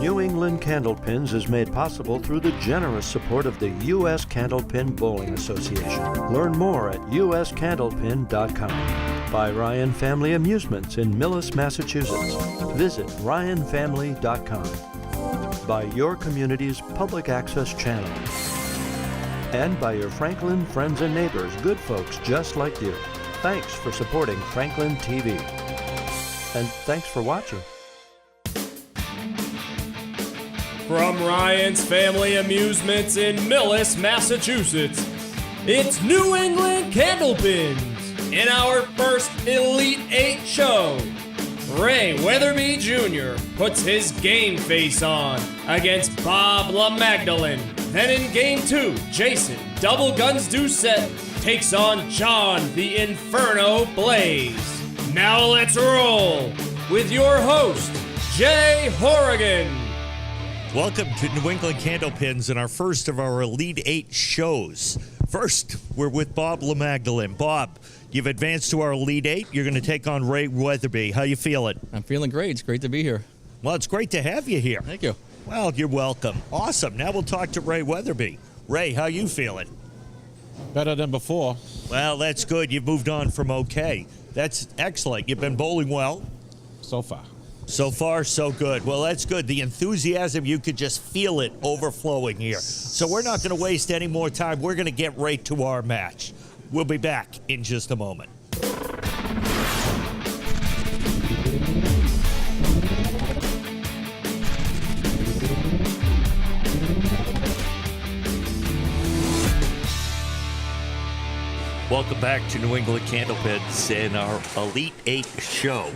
New England Candlepins is made possible through the generous support of the U.S. Candlepin Bowling Association. Learn more at uscandlepin.com. By Ryan Family Amusements in Millis, Massachusetts. Visit ryanfamily.com. By your community's public access channel. And by your Franklin friends and neighbors, good folks just like you. Thanks for supporting Franklin TV. And thanks for watching. From Ryan's Family Amusements in Millis, Massachusetts, it's New England Candlepins. In our first Elite 8 show, Ray Weatherbee Jr. puts his game face on against Bob Lemagdeleine. Then in Game 2, Jason Double Guns Doucette takes on John the Inferno Blais. Now let's roll with your host, Jay Horrigan. Welcome to New England Candlepins and our first of our Elite 8 shows. First, we're with Bob Lemagdeleine. Bob, you've advanced to our Elite 8. You're going to take on Ray Weatherbee. How you feeling? I'm feeling great. It's great to be here. Well, it's great to have you here. Thank you. Well, you're welcome. Awesome. Now we'll talk to Ray Weatherbee. Ray, how you feeling? Better than before. Well, that's good. You've moved on from okay. That's excellent. You've been bowling well? So far. So far, so good. Well, that's good. The enthusiasm, you could just feel it overflowing here. So we're not going to waste any more time. We're going to get right to our match. We'll be back in just a moment. Welcome back to New England Candlepins and our Elite 8 show.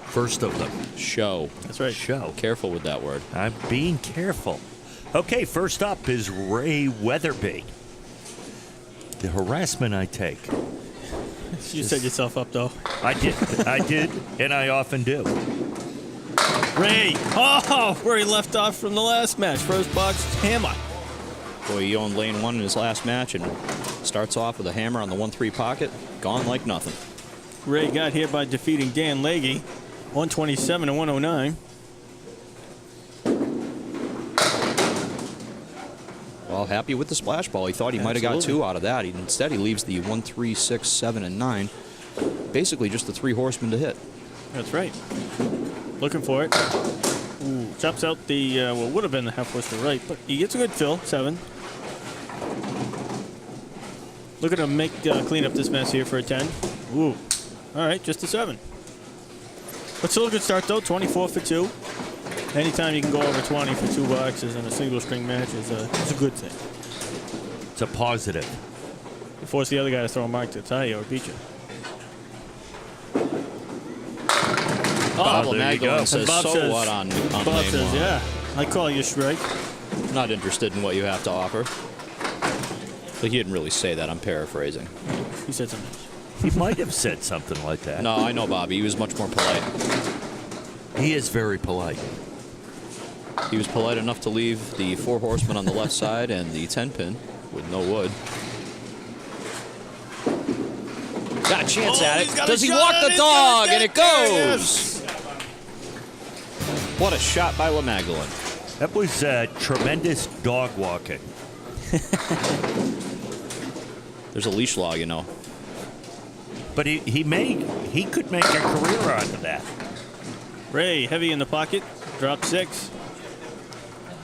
First of them. Show. That's right. Show. Careful with that word. I'm being careful. Okay, first up is Ray Weatherbee. The harassment I take. You set yourself up, though. I did, and I often do. Ray! Oh, where he left off from the last match. First box, hammer. Boy, he owned lane 1 in his last match and starts off with a hammer on the 1-3 pocket. Gone like nothing. Ray got here by defeating Dan Leahy. 127 and 109. Well, happy with the splash ball. He thought he might have got 2 out of that. Instead, he leaves the 1, 3, 6, 7, and 9. Basically, just the 3 horsemen to hit. That's right. Looking for it. Ooh, chops out the, what would have been the half horse to the right, but he gets a good fill, 7. Look at him clean up this mess here for a 10. Ooh. All right, just a 7. But still a good start, though. 24 for 2. Anytime you can go over 20 for 2 boxes in a single string match is a good thing. It's a positive. You force the other guy to throw a mark to tie you or beat you. Bob Lemagdeleine says, Bob so says, what on Bob lane says, 1? yeah, I call you strike. Not interested in what you have to offer. But he didn't really say that. I'm paraphrasing. He said something. He might have said something like that. No, I know Bobby. He was much more polite. He is very polite. He was polite enough to leave the 4 horsemen on the left side and the 10-pin with no wood. Got a chance at it. Does he walk the dog? And it goes. What a shot by Lemagdeleine. That was tremendous dog walking. There's a leash law, you know. But he could make a career out of that. Ray, heavy in the pocket, drop 6.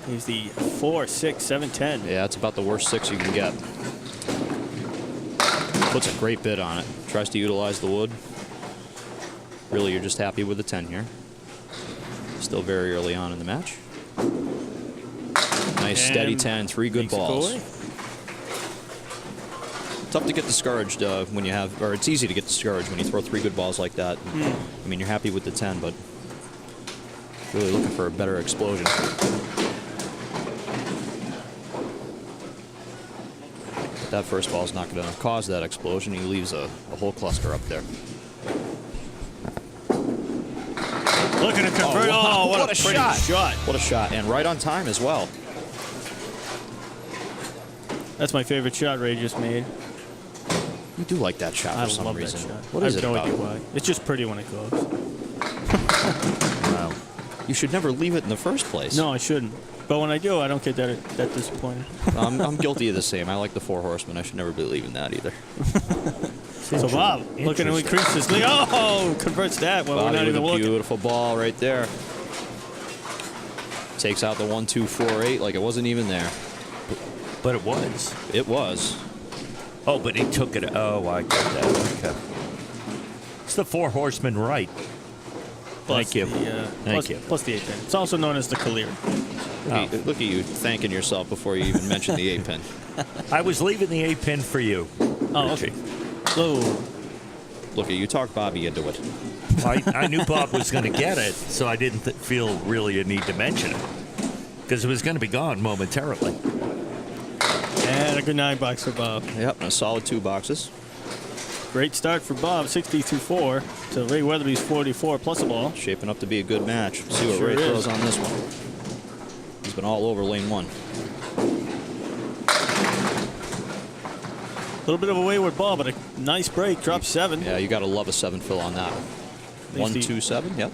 He's the 4, 6, 7, 10. Yeah, it's about the worst 6 you can get. Puts a great bid on it. Tries to utilize the wood. Really, you're just happy with the 10 here. Still very early on in the match. Nice steady 10, 3 good balls. Tough to get discouraged when you have, or it's easy to get discouraged when you throw 3 good balls like that. I mean, you're happy with the 10, but really looking for a better explosion. But that first ball is not going to cause that explosion. He leaves a whole cluster up there. Looking to convert. Oh, what a shot. What a shot, and right on time as well. That's my favorite shot Ray just made. You do like that shot for some reason. What is it I have no about idea why. It's just pretty when it goes. Wow. You should never leave it in the first place. No, I shouldn't. But when I do, I don't get that disappointed. I'm guilty of the same. I like the Four Horsemen. I should never be leaving that either. So Bob, looking to increase his lead. Oh, converts that when we're Bobby not with even a looking. beautiful ball right there. Takes out the 1-2-4-8 like it wasn't even there. But it was. It was. Oh, but he took it. Oh, I get that. Okay. It's the Four Horsemen right. Plus Thank you. Thank you. Plus the 8-pin. It's also known as the Kalir. Look at you thanking yourself before you even mentioned the 8-pin. I was leaving the 8-pin for you. Oh, Richie. okay. Oh, Look at you talk Bobby into it. I knew Bob was going to get it, so I didn't feel really a need to mention it. Because it was going to be gone momentarily. and a good $9 for Bob. Yep, and a solid 2 boxes. Great start for Bob, 62-4 to Ray Weatherbee's 44 plus a ball. Shaping up to be a good match. See what Sure Ray is. throws on this one. He's been all over lane 1. A little bit of a wayward ball, but a nice break. Drop 7. Yeah, you got to love a 7 fill on that. 1, 2, 7. Yep.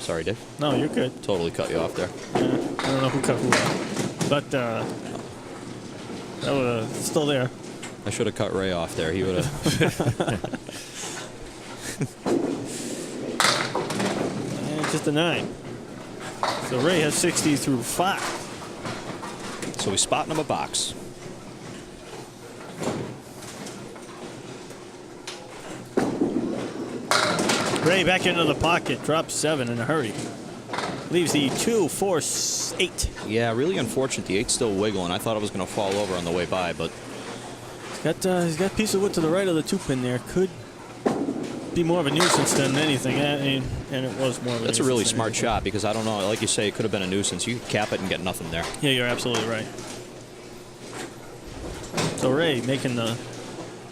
Sorry, Dave. No, you're good. Totally cut you off there. I don't know who cut who off, but that was still there. I should have cut Ray off there. He would have. And just a 9. So Ray has 60 through 5. So we spotting him a box. Ray back into the pocket, drops 7 in a hurry. Leaves the 2, 4, 8. Yeah, really unfortunate. The 8's still wiggling. I thought it was going to fall over on the way by, but He's got a piece of wood to the right of the 2-pin there. Could be more of a nuisance than anything, and it was more of a that's a nuisance really than smart anything. shot because I don't know. Like you say, it could have been a nuisance. You could cap it and get nothing there. Yeah, you're absolutely right. So Ray making the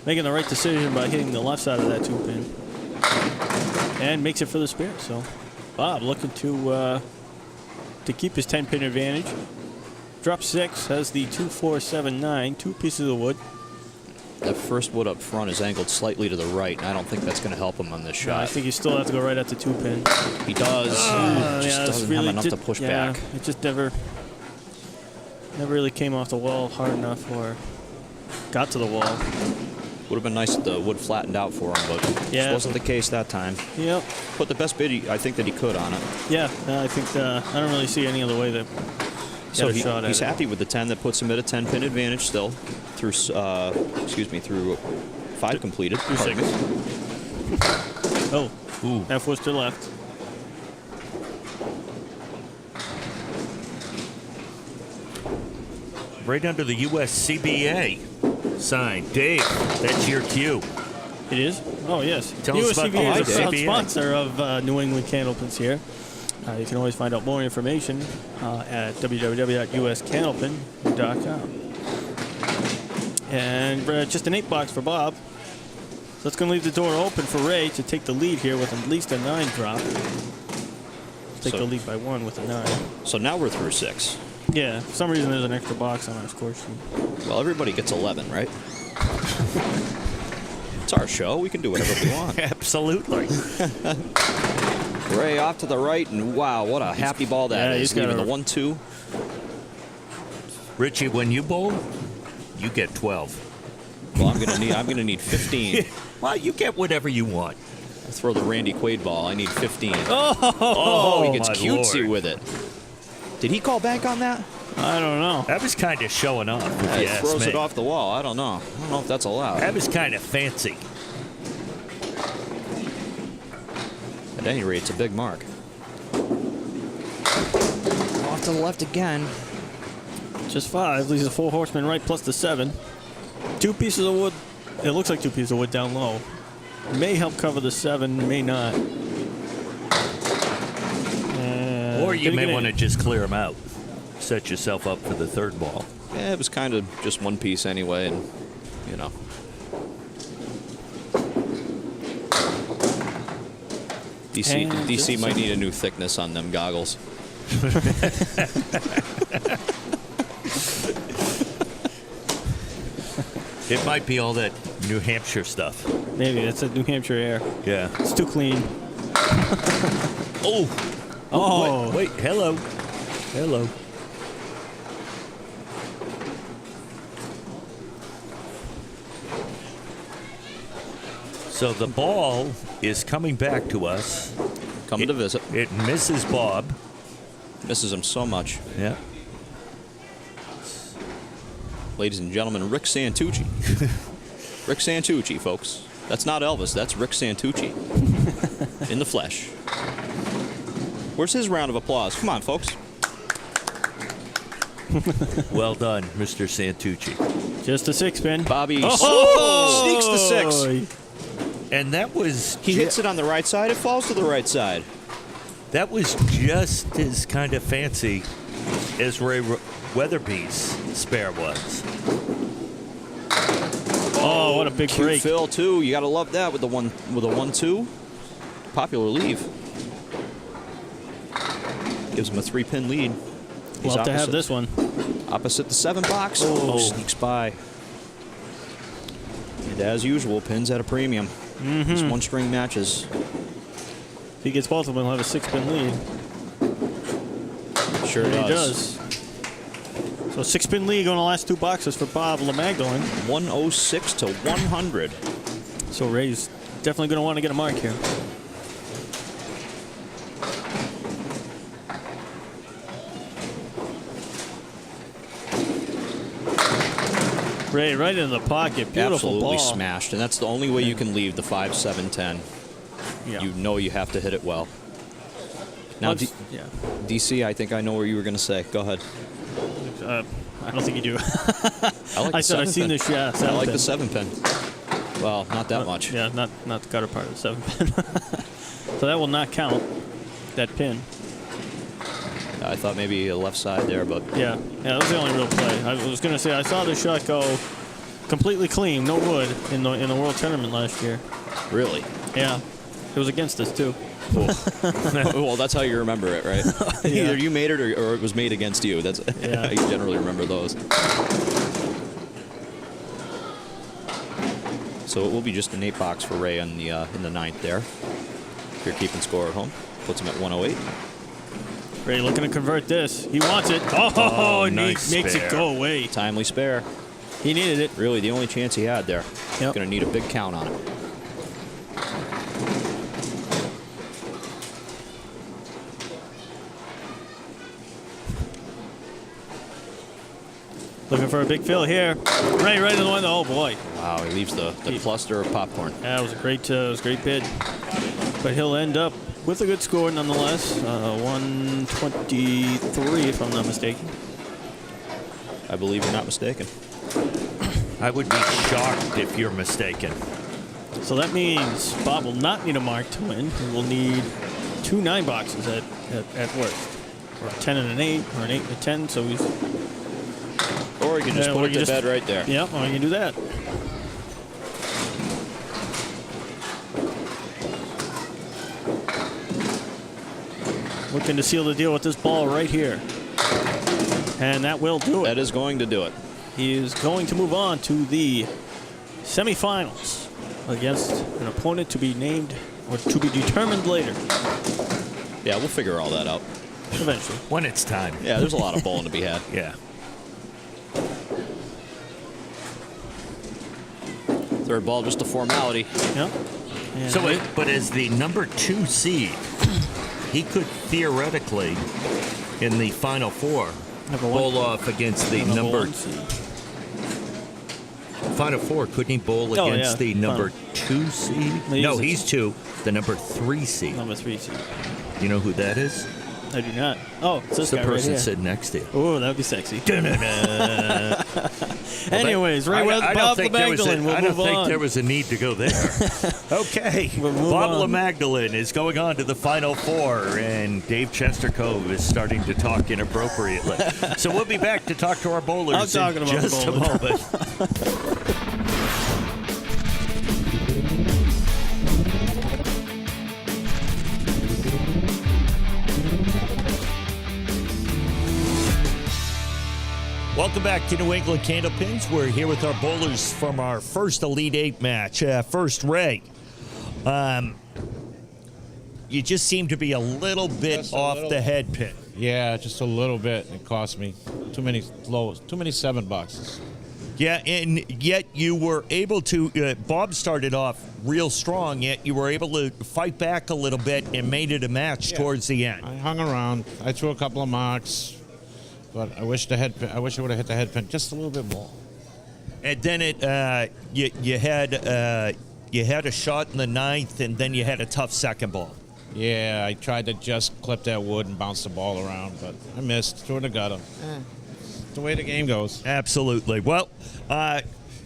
right decision by hitting the left side of that 2-pin, and makes it for the spare. So Bob looking to keep his 10-pin advantage. Drop 6 has the 2, 4, 7, 9, 2 pieces of wood. That first wood up front is angled slightly to the right, and I don't think that's going to come help him on this shot. I think you still have to go right at the 2-pin. He does. Just it's doesn't have enough to push back. It just never really came off the wall hard enough or got to the wall. Would have been nice if the wood flattened out for him, but Yeah. this wasn't the case that time. Yep. Put the best bid I think that he could on it. Yeah, I think I don't really see any other way that So got a shot at he's it. happy with the 10 that puts him at a 10-pin advantage still through through 5 completed. Through Pardon 6. me. Oh, Ooh. half was to left. Right under the USCBA sign. Dave, that's your cue. It is? Oh, yes. Tell us about USCBA is the a proud CBA. sponsor of New England Candlepins here. You can always find out more information at www.uscandlepin.com. And just an 8 for Bob. So that's going to leave the door open for Ray to take the lead here with at least a 9 drop. Take the lead by 1 with a 9. So now we're through 6. Yeah, for some reason there's an extra box on our score sheet. Well, everybody gets 11, right? It's our show. We can do whatever we want. Absolutely. Ray off to the right, and wow, what a happy ball that is. he's got Leaving a- the 1-2. Richie, when you bowl, you get 12. Well, I'm gonna need 15. Well, you get whatever you want. Throw the Randy Quaid ball. I need 15. Oh, he gets my cutesy Lord. with it. Did he call back on that? I don't know. That was kind of showing off, if you It ask throws me. it off the wall. I don't know. I don't know if that's allowed. That was kind of fancy. At any rate, it's a big mark. Off to the left again. Just 5. Leaves the 4 horsemen right plus the 7. 2 pieces of wood. It looks like 2 pieces of wood down low. May help cover the 7, may not. Or you Didn't may get want to any. just clear them out. Set yourself up for the 3rd ball. Yeah, it was kind of just 1 piece anyway, and you know. DC might need a new thickness on them goggles. It might be all that New Hampshire stuff. Maybe that's a New Hampshire air. Yeah. It's too clean. Oh, Oh. Wait, hello. Hello. So the ball is coming back to us. Coming to visit. It misses Bob. Misses him so much. Yeah. Ladies and gentlemen, Rick Santucci. Rick Santucci, folks. That's not Elvis. That's Rick Santucci. In the flesh. Where's his round of applause? Come on, folks. Well done, Mr. Santucci. Just a 6-pin. Bobby sneaks the 6. And that was He hits it on the right side. It falls to the right side. that was just as kind of fancy as Ray Weatherbee's spare was. Oh, what a big Cute break. fill too. You gotta love that with a 1-2. Popular leave. Gives him a 3-pin lead. He's Love to have this one. Opposite the 7 box. Oh, sneaks by. And as usual, pins at a premium. These one-string matches. If he gets both of them, he'll have a 6-pin lead. Sure And does. he does. So 6-pin lead on the last 2 boxes for Bob Lemagdeleine. 106 to 100. So Ray's definitely going to want to get a mark here. Ray right in the pocket. Beautiful Absolutely ball. smashed. And that's the only way you can leave the 5, 7, 10. Yeah. You know you have to hit it well. Now, Yeah. DC, I think I know what you were going to say. Go ahead. I don't think you do. I like I the said I've 7 seen pin. this. Yeah, I like the 7 7 pin. Well, not that much. Yeah, not the gutter part of the 7 pin. So that will not count. That pin. I thought maybe a left side there, but Yeah, that was the only real play. I was going to say I saw the shot go completely clean, no wood, in the World Tournament last year. really. Yeah, it was against us too. Well, that's how you remember it, right? Yeah. Either you made it or it was made against you. That's Yeah. I generally remember those. So it will be just an 8 box for Ray in the 9th there. If you're keeping score at home, puts him at 108. Ray looking to convert this. He wants it. Oh, nice makes spare. it go away. Timely spare. He needed it. Really, the only chance he had there. Yep. Going to need a big count on it. Looking for a big fill here. Ray right in the window. Oh boy, Wow, he leaves the cluster of popcorn. that was a great bid. But he'll end up with a good score nonetheless. 123, if I'm not mistaken. I believe you're not mistaken. I would be shocked if you're mistaken. So that means Bob will not need a mark to win. He will need 2 9 boxes at worst, or a 10 and an 8, or an 8 and a 10. So he's Or you can just Yeah, put or it you to just- bed right there. yeah, well, you can do that. Looking to seal the deal with this ball right here, and that will do it. That is going to do it. He is going to move on to the semifinals against an opponent to be named or to be determined later, Yeah, we'll figure all that out. eventually. When it's time. Yeah, there's a lot of bowling to be had. Yeah. Third ball, just a formality. Yep. And So, but as the number 2 seed, he could theoretically, in the Final Four, Number one. bowl off against the Number number one seed. Final Four. Couldn't he bowl Oh, against yeah. the number Final. 2 seed? He's No, a- he's 2. The number 3 seed. Number 3 seed. You know who that is? I do not. Oh, it's It's this the guy right person here. sitting next to you. Oh, that would be sexy. Dun-dun-dun. Anyways, Ray Bob Lemagdeleine will I don't move think on. there was a need to go there. Okay. We'll move Bob on. Lemagdeleine is going on to the Final Four, and Dave Chestercove is starting to talk inappropriately. So we'll be back to talk to our bowlers I'm talking in about the just a bowlers. moment. Welcome back to New England Candlepins. We're here with our bowlers from our first Elite 8 match. First, Ray. you just seem to be a little bit Just a off little. the head pin. Yeah, just a little bit. It cost me too many lows, too many 7 bucks. Yeah, and yet you were able to, Bob started off real strong, yet you were able to fight back a little bit and made it a match towards the end. I hung around. I threw a couple of marks, but I wish I would have hit the head pin just a little bit more. And then you had a shot in the 9th, and then you had a tough second ball. Yeah, I tried to just clip that wood and bounce the ball around, but I missed. Threw it in the gutter. It's the way the game goes. Absolutely. Well,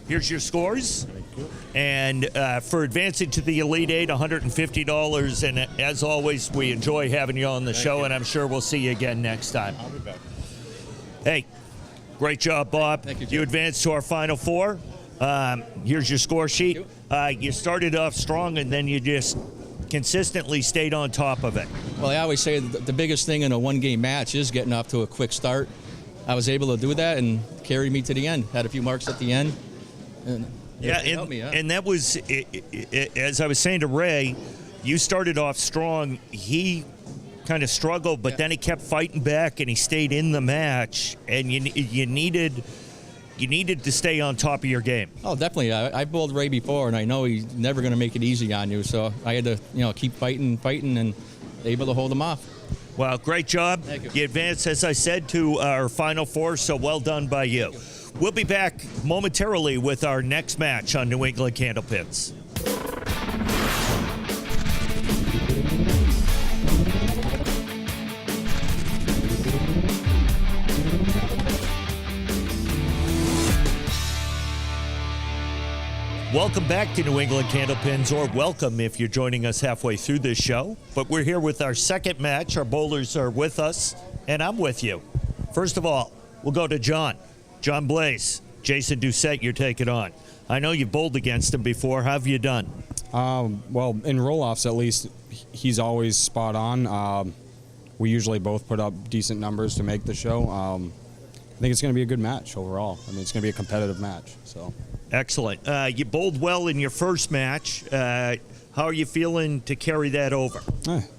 here's your scores. Thank you. And for advancing to the Elite Eight, $150. And as always, we enjoy having you on the show, and I'm sure we'll see you again next time. I'll be back. Hey, great job, Bob. Thank you, Jim. You advanced to our Final Four. Here's your score sheet. You started off strong, and then you just consistently stayed on top of it. Well, I always say the biggest thing in a one-game match is getting off to a quick start. I was able to do that and carry me to the end. Had a few marks at the end. And Yeah, it helped me, and that was, as I was saying to Ray, you started off strong. He kind of struggled, but then he kept fighting back, and he stayed in the match. And you needed to stay on top of your game. Oh, definitely. I bowled Ray before, and I know he's never going to make it easy on you. So I had to, keep fighting, and able to hold him off. Well, great job. Thank you. You advanced, as I said, to our Final Four, so well done by you. We'll be back momentarily with our next match on New England Candlepins. Welcome back to New England Candlepins, or welcome if you're joining us halfway through this show. But we're here with our second match. Our bowlers are with us, and I'm with you. First of all, we'll go to John. John Blais. Jason Doucette, you're taking on. I know you've bowled against him before. How have you done? Well, in roll-offs, at least, he's always spot on. We usually both put up decent numbers to make the show. I think it's going to be a good match overall. I mean, it's going to be a competitive match. So. Excellent. You bowled well in your first match. How are you feeling to carry that over?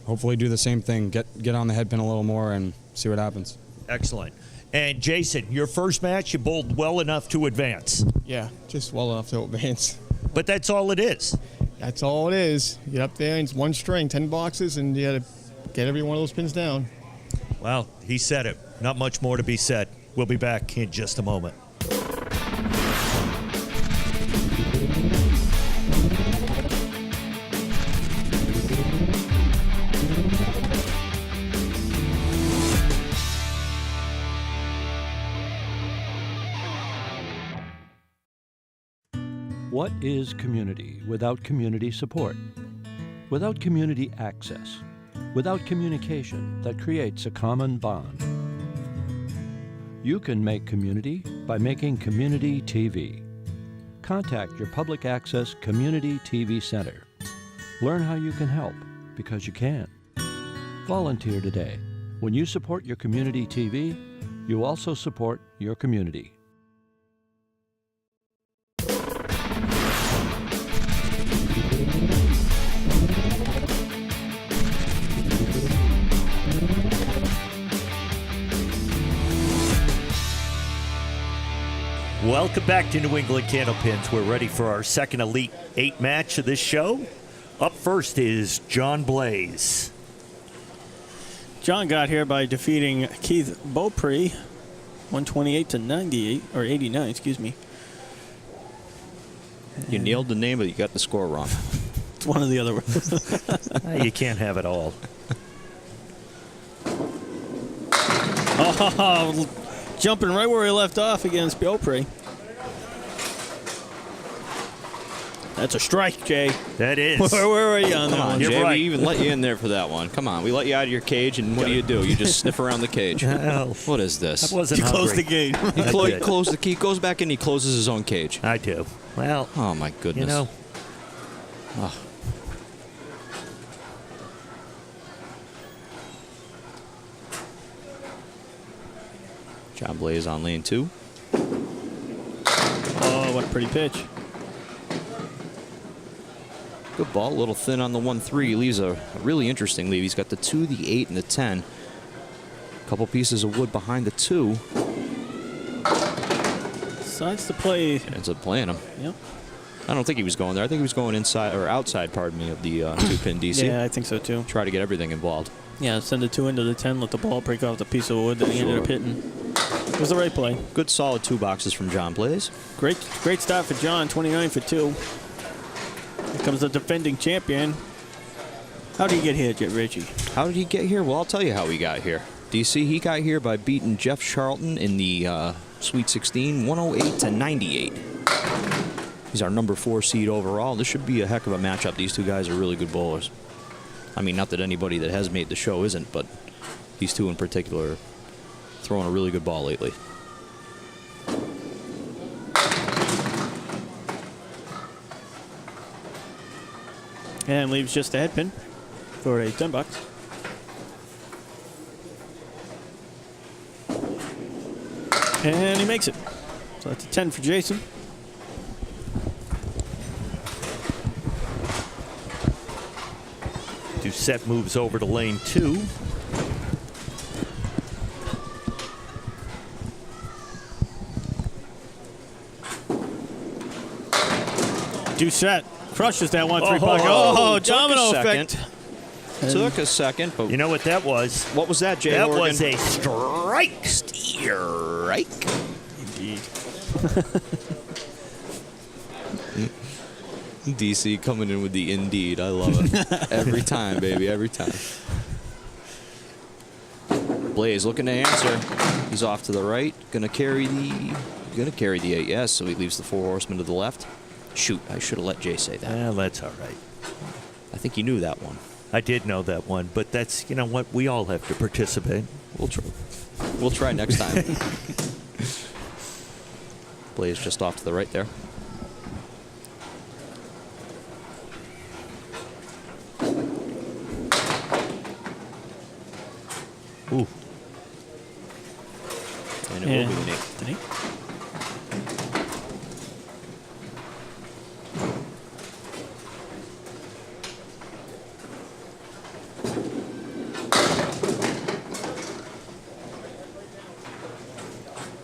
Hopefully do the same thing. Get on the head pin a little more and see what happens. Excellent. And Jason, your first match, you bowled well enough to advance. Yeah, just well enough to advance. But that's all it is. That's all it is. You get up there and it's one string, 10 boxes, and you got to get every one of those pins down. Well, he said it. Not much more to be said. We'll be back in just a moment. What is community without community support? Without community access? Without communication that creates a common bond? You can make community by making community TV. Contact your public access community TV center. Learn how you can help, because you can. Volunteer today. When you support your community TV, you also support your community. Welcome back to New England Candlepins. We're ready for our second Elite Eight match of this show. Up first is John Blais. John got here by defeating Keith Beaupre, 128 to 98, or 89, excuse me. You nailed the name, but you got the score wrong. It's one of the other ones. You can't have it all. Oh, jumping right where he left off against Beaupre. That's a strike, Jay. That is. Where were you on that one? You're Jay, right. we even let you in there for that one. Come on, we let you out of your cage, and what do? You just sniff around the cage. Well, What is this? I wasn't You closed the hungry. gate. He I did. closed the key, goes back in, he closes his own cage. I do. Well, Oh, my goodness. you know, John Blais on lane 2. Oh, what a pretty pitch. Good ball, a little thin on the 1-3. He leaves a really interesting leave. He's got the 2, the 8, and the 10. A couple pieces of wood behind the 2. Decides to play. Ends up playing him. Yep. I don't think he was going there. I think he was going inside or outside, pardon me, of the 2-pin DC. Yeah, I think so too. Try to get everything involved. Yeah, send the 2 into the 10, let the ball break off the piece of wood that he ended up hitting. It was the right play. Good solid 2 boxes from John Blais. Great start for John, 29 for 2. Here comes the defending champion. How did he get here, Richie? How did he get here? Well, I'll tell you how he got here. DC, he got here by beating Jeff Charlton in the Sweet 16, 108 to 98. He's our number 4 seed overall. This should be a heck of a matchup. These two guys are really good bowlers. I mean, not that anybody that has made the show isn't, but these two in particular are throwing a really good ball lately. And leaves just a head pin for a $10. And he makes it. So that's a 10 for Jason. Doucette moves over to lane 2. Doucette crushes that 1-3 puck. Oh, domino effect. Took a second, but You know what that was? what was that, Jay That Horgan? was a strike. Strike. Indeed. DC coming in with the indeed. I love it. Every time, baby, every time. Blais looking to answer. He's off to the right. Gonna carry the 8, yes, so he leaves the 4 horsemen to the left. Shoot, I should have let Jay say that. Yeah, that's all right. I think he knew that one. I did know that one, but that's, you know what, we all have to participate. We'll try next time. Blais just off to the right there. Ooh. And it will be an 8. Did he?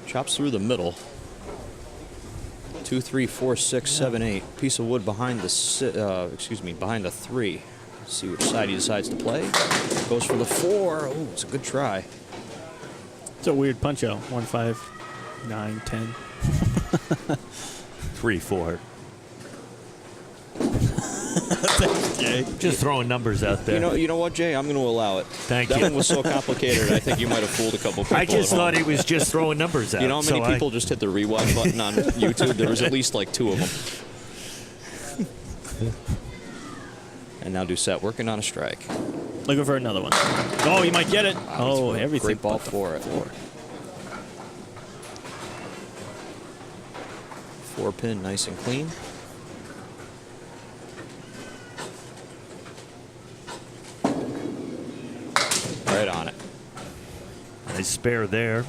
Chops through the middle. 2, 3, 4, 6, 7, 8. Piece of wood behind the behind the 3. Let's see which side he decides to play. Goes for the 4. Oh, it's a good try. It's a weird punch out. 1, 5, 9, 10. 3, 4. Thanks, Jay. Just throwing numbers out there. You know what, Jay? I'm going to allow it. Thank that you. one was so complicated. I think you might have fooled a couple people. I just at home. thought he was just throwing numbers out. You know how many so people just hit the rewind button on YouTube? There was at least like 2 of them. And now Doucette working on a strike. Looking for another one. Oh, he might get it. Oh, everything. Great ball but the for it. 4-pin, nice and clean. Right on it. Nice spare there.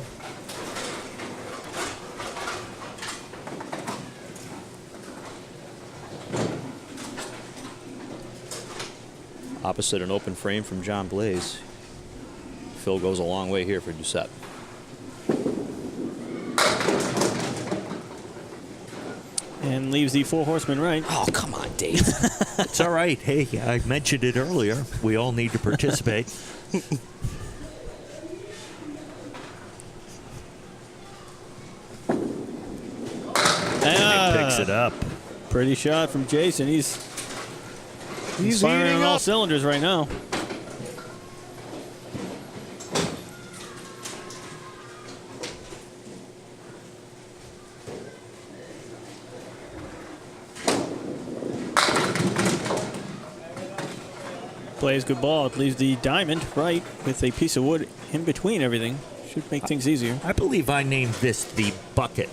Opposite an open frame from John Blais. Phil goes a long way here for Doucette. And leaves the 4 horsemen right. Oh, come on, Dave. It's all right. Hey, I mentioned it earlier. We all need to participate. Picks it up. Pretty shot from Jason. He's firing on all cylinders right now. Plays good ball. It leaves the diamond right with a piece of wood in between everything. Should make things easier. I believe I named this the bucket.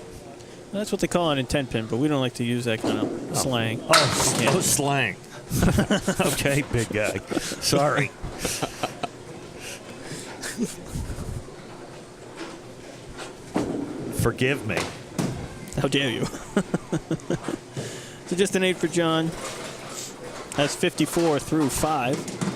That's what they call it in 10-pin, but we don't like to use that kind of slang. Oh, slang. Okay, big guy. Sorry. Forgive me. How dare you? So just an 8 for John. That's 54 through 5.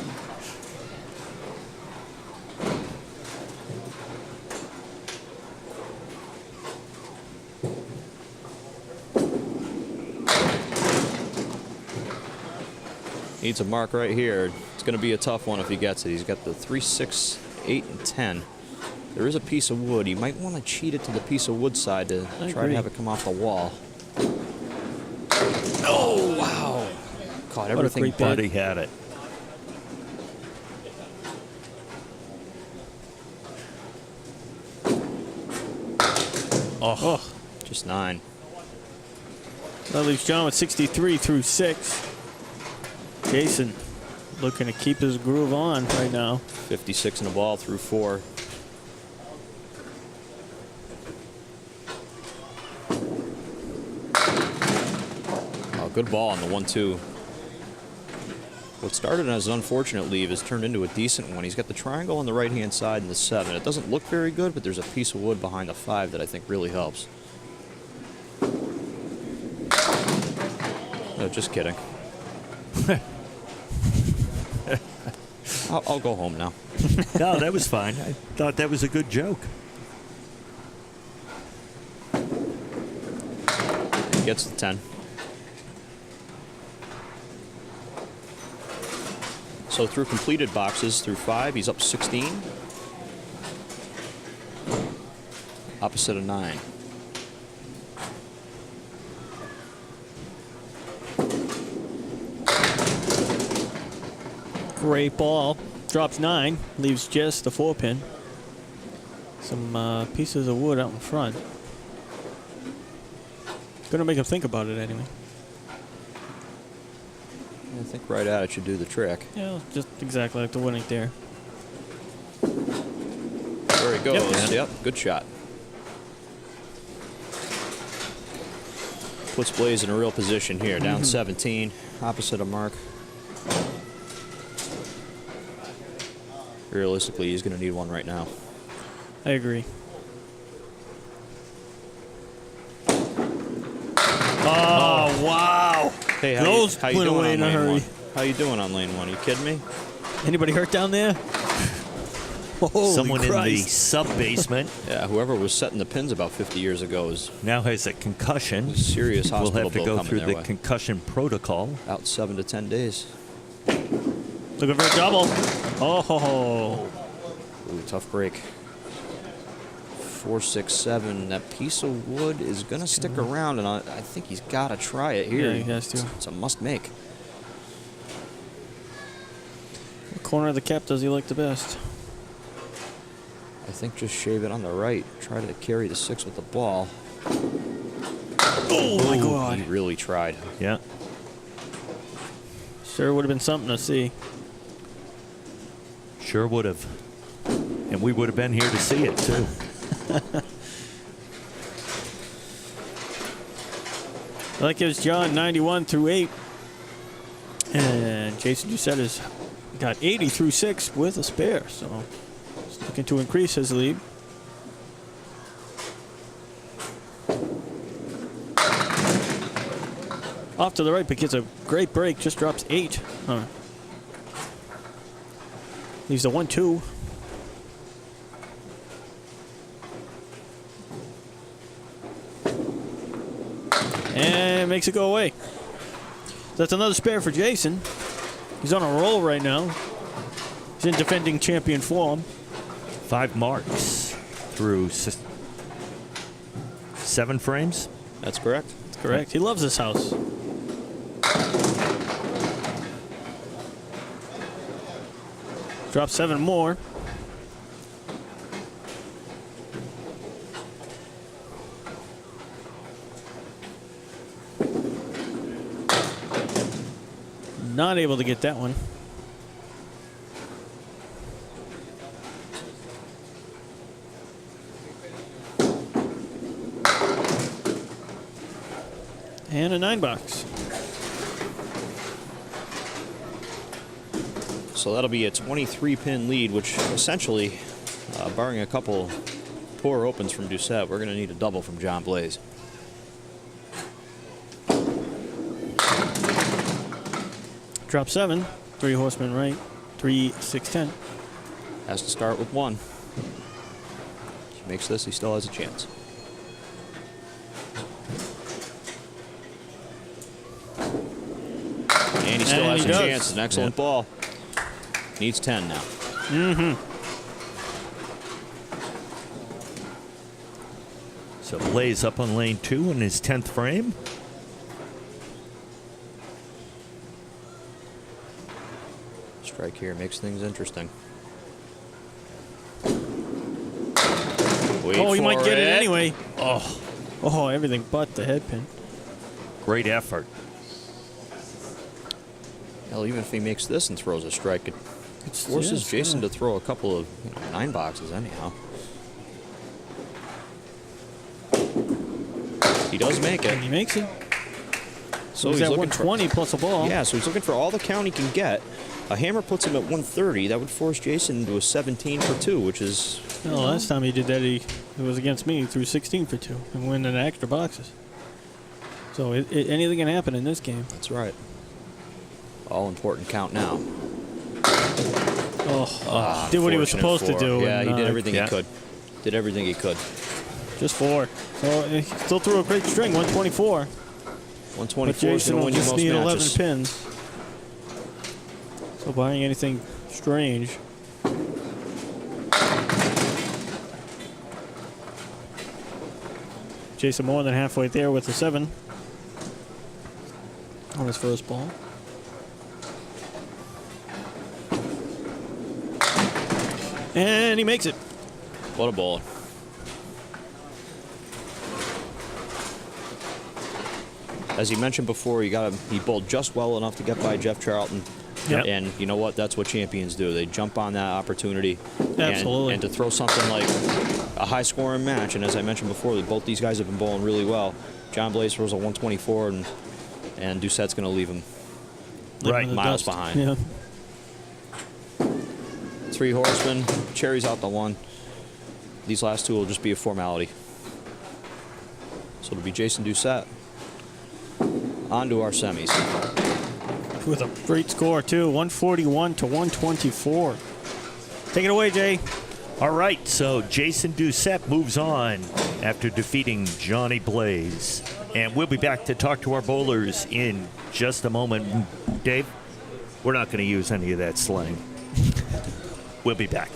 Needs a mark right here. It's going to be a tough one if he gets it. He's got the 3, 6, 8, and 10. There is a piece of wood. You might want to cheat it to the piece of wood side to try to have it come off the wall. Oh, wow. Caught everything but he had it. Oh. Just 9. That leaves John with 63 through 6. Jason looking to keep his groove on right now. 56 in the ball through 4. Oh, good ball on the 1-2. What started as an unfortunate leave has turned into a decent one. He's got the triangle on the right-hand side and the 7. It doesn't look very good, but there's a piece of wood behind the 5 that I think really helps. No, just kidding. I'll go home now. No, that was fine. I thought that was a good joke. He gets the 10. So through completed boxes, through 5, he's up 16. Opposite of 9. Great ball. Drops 9. Leaves just the 4-pin. Some pieces of wood out in front. Gonna make him think about it anyway. I think right at it should do the trick. Yeah, just exactly like the winning there. There he goes. Yep, good shot. Puts Blais in a real position here. Down 17, opposite of Mark. Realistically, he's going to need one right now. I agree. Oh, wow. Hey, how you doing on lane 1? How you doing on lane 1? Are you kidding me? Anybody hurt down there? Holy Someone Christ. in the sub-basement. Yeah, whoever was setting the pins about 50 years ago is now has a concussion. Serious hospital We'll have to bill go through coming the their way. concussion protocol. Out 7 to 10 days. Looking for a double. Oh, ho, ho. Ooh, tough break. 4, 6, 7. That piece of wood is going to stick around, and I think he's got to try it here. Yeah, he has to. It's a must-make. What corner of the cap does he like the best? I think just shave it on the right. Try to carry the 6 with the ball. Oh, my God. He really tried. Yeah. Sure would have been something to see. Sure would have. And we would have been here to see it, too. That gives John 91 through 8. And Jason Doucette has got 80 through 6 with a spare. So he's looking to increase his lead. Off to the right, but gets a great break. Just drops 8. Leaves the 1-2. And makes it go away. That's another spare for Jason. He's on a roll right now. He's in defending champion form. 5 marks through 7 frames. That's correct. That's correct. He loves this house. Drop 7 more. Not able to get that one. And a 9-box. So that'll be a 23-pin lead, which essentially, barring a couple poor opens from Doucette, we're going to need a double from John Blais. drop 7. 3 horsemen right. 3, 6, 10. Has to start with 1. If he makes this, he still has a chance. And he still has a chance. It's an excellent ball. Needs 10 now. So Blais up on lane 2 in his 10th frame. Strike here makes things interesting. Oh, he might get it anyway. Oh, everything but the head pin. Great effort. Hell, even if he makes this and throws a strike, it forces Jason to throw a couple of 9 boxes anyhow. He does make it. And he makes it. So he's at looking 120 plus a ball. Yeah, so he's looking for all the count he can get. A hammer puts him at 130. That would force Jason into a 17 for 2, which is... No, last time he did that, it was against me. He threw 16 for 2 and win in extra boxes. So anything can happen in this game. That's right. All important count now. Did what he was supposed to do. Yeah, and, he did everything he could. Did everything he could. Just 4. So he still threw a great string, 124. 124 but Jason will just need 11 pins. So barring anything strange. Jason more than halfway there with the 7 on his first ball. And he makes it. What a ball. As he mentioned before, he bowled just well enough to get by Jeff Charlton. Yep. And you know what? That's what champions do. They jump on that opportunity. Absolutely. And to throw something like a high-scoring match, and as I mentioned before, both these guys have been bowling really well. John Blais throws a 124, and Doucette's going to leave him miles behind. Yeah. 3 horsemen, Cherry's out the 1. These last 2 will just be a formality. So it'll be Jason Doucette on to our semis. With a great score, too. 141 to 124. Take it away, Jay. All right, so Jason Doucette moves on after defeating Johnny Blais. And we'll be back to talk to our bowlers in just a moment. Dave, we're not going to use any of that slang. We'll be back.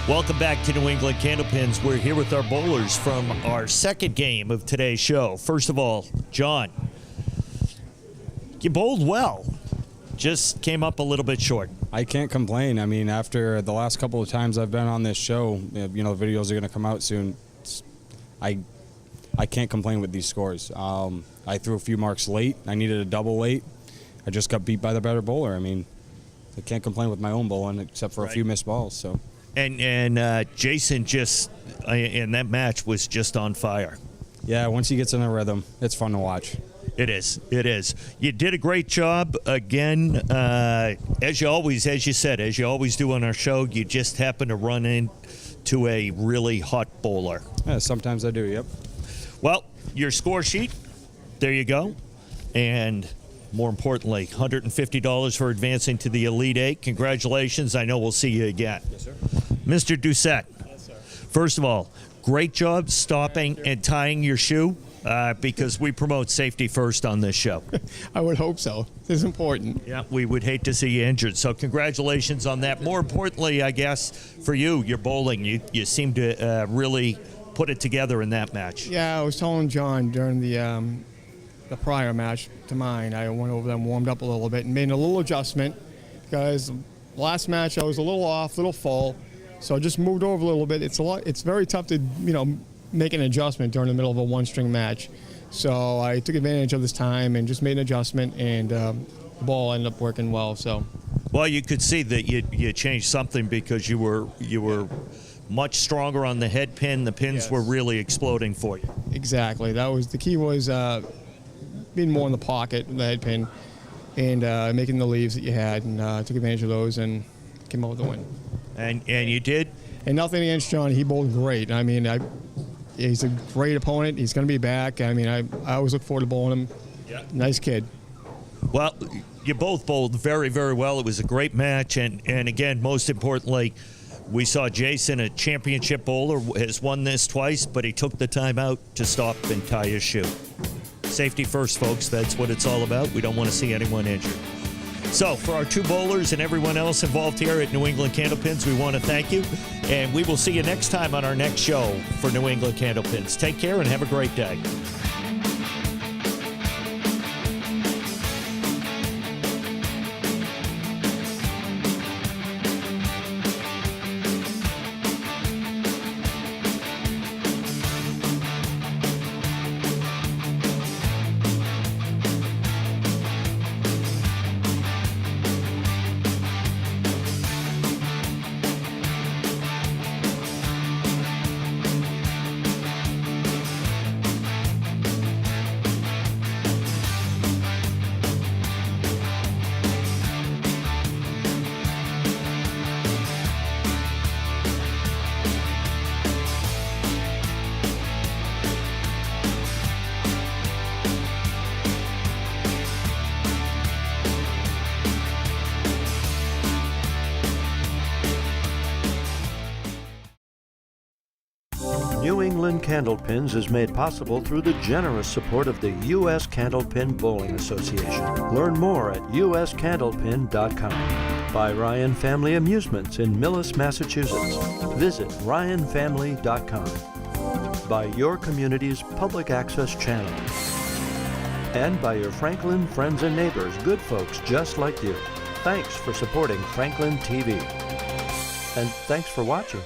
Welcome back to New England Candlepins. We're here with our bowlers from our second game of today's show. First of all, John, you bowled well. Just came up a little bit short. I can't complain. I mean, after the last couple of times I've been on this show, the videos are going to come out soon. I can't complain with these scores. I threw a few marks late. I needed a double late. I just got beat by the better bowler. I mean, I can't complain with my own bowling except for a few missed balls. So. And Jason just in that match was just on fire. Yeah, once he gets in a rhythm, it's fun to watch. It is. It is. You did a great job again. As you said, as you always do on our show, you just happen to run into a really hot bowler. Yeah, sometimes I do, yep. Well, your score sheet, there you go. And more importantly, $150 for advancing to the Elite Eight. Congratulations. I know we'll see you again. Yes, sir. Mr. Doucette, yes, sir. First of all, great job stopping and tying your shoe. Because we promote safety first on this show. I would hope so. It's important. Yeah, we would hate to see you injured. So congratulations on that. More importantly, I guess, for you, your bowling, you seem to really put it together in that match. Yeah, I was telling John during the prior match to mine, I went over them, warmed up a little bit, and made a little adjustment because last match I was a little off, a little full, so I just moved over a little bit. It's very tough to, make an adjustment during the middle of a one-string match. So I took advantage of this time and just made an adjustment, and the ball ended up working well. So, well, you could see that you changed something because you were much stronger on the head pin. The pins were really exploding for you. Exactly. That was the key. Was being more in the pocket, the head pin, and making the leaves that you had, and took advantage of those and came out with the win. And you did? And nothing against John. He bowled great. I mean, he's a great opponent. He's going to be back. I mean, I always look forward to bowling him. Yeah. Nice kid. Well, you both bowled very, very well. It was a great match. And again, most importantly, we saw Jason, a championship bowler, has won this twice, but he took the time out to stop and tie his shoe. Safety first, folks. That's what it's all about. We don't want to see anyone injured. So, for our two bowlers and everyone else involved here at New England Candlepins, we want to thank you. And we will see you next time on our next show for New England Candlepins. Take care and have a great day. New England Candlepins is made possible through the generous support of the U.S. Candlepin Bowling Association. Learn more at uscandlepin.com. By Ryan Family Amusements in Millis, Massachusetts. Visit ryanfamily.com. By your community's public access channel. And by your Franklin friends and neighbors, good folks just like you. Thanks for supporting Franklin TV. And thanks for watching.